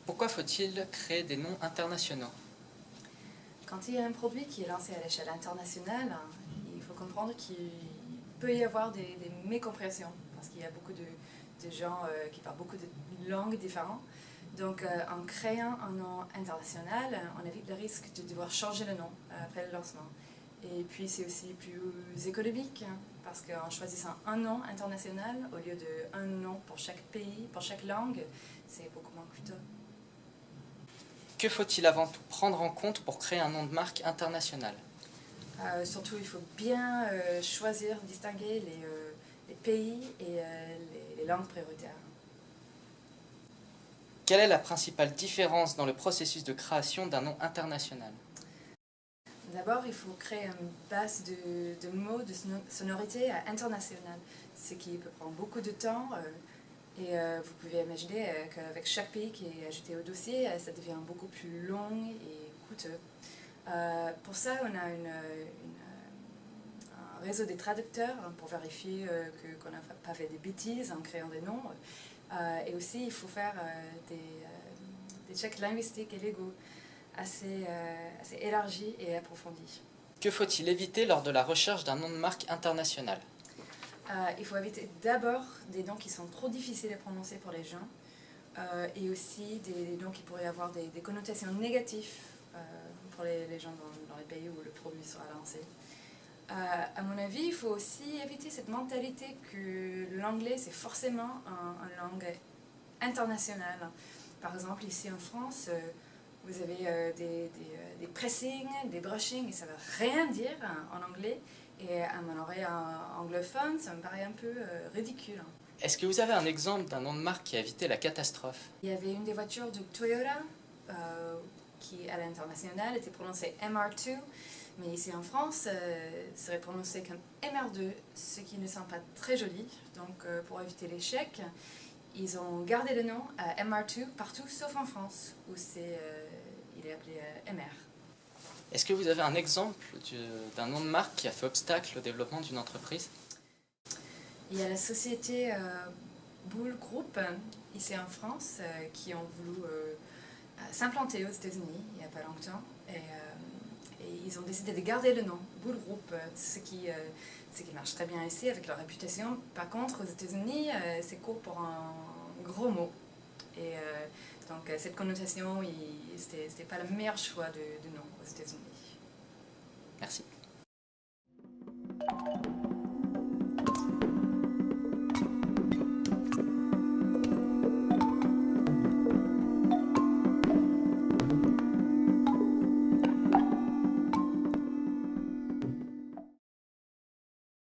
Pourquoi faut-il créer des noms internationaux? Quand il y a un produit qui est lancé à l'échelle internationale, il faut comprendre qu'il peut y avoir des mécompréhensions, parce qu'il y a beaucoup de gens qui parlent beaucoup de langues différentes. Donc en créant un nom international, on évite le risque de devoir changer le nom après le lancement. Et puis c'est aussi plus économique, parce qu'en choisissant un nom international, au lieu d'un nom pour chaque pays, pour chaque langue, c'est beaucoup moins coûteux. Que faut-il avant tout prendre en compte pour créer un nom de marque international? Surtout, il faut bien choisir, distinguer les pays et les langues prioritaires. Quelle est la principale différence dans le processus de création d'un nom international? D'abord, il faut créer une base de mots, de sonorité internationale, ce qui peut prendre beaucoup de temps. Et vous pouvez imaginer qu'avec chaque pays qui est ajouté au dossier, ça devient beaucoup plus long et coûteux. Pour ça, on a un réseau des traducteurs pour vérifier qu'on n'a pas fait des bêtises en créant des noms. Et aussi, il faut faire des checks linguistiques et légaux assez élargis et approfondis. Que faut-il éviter lors de la recherche d'un nom de marque international? Il faut éviter d'abord des noms qui sont trop difficiles à prononcer pour les gens et aussi des noms qui pourraient avoir des connotations négatives pour les gens dans les pays où le produit sera lancé. À mon avis, il faut aussi éviter cette mentalité que l'anglais c'est forcément une langue internationale. Par exemple, ici en France, vous avez des pressings, des brushing, et ça ne veut rien dire en anglais. Et à mon oreille anglophone, ça me paraît un peu ridicule. Est-ce que vous avez un exemple d'un nom de marque qui a évité la catastrophe? Il y avait une des voitures de Toyota qui, à l'international, était prononcée MR2, mais ici en France, serait prononcée comme MR2, ce qui ne semble pas très joli. Donc, pour éviter l'échec, ils ont gardé le nom MR2 partout, sauf en France, où il est appelé MR. Est-ce que vous avez un exemple d'un nom de marque qui a fait obstacle au développement d'une entreprise? Il y a la société Bull Group, ici en France, qui ont voulu s'implanter aux États-Unis il n'y a pas longtemps. Et ils ont décidé de garder le nom Bull Group, ce qui marche très bien ici avec leur réputation. Par contre, aux États-Unis, c'est court pour un gros mot. Et donc cette connotation, c'était pas le meilleur choix de nom aux États-Unis. Merci.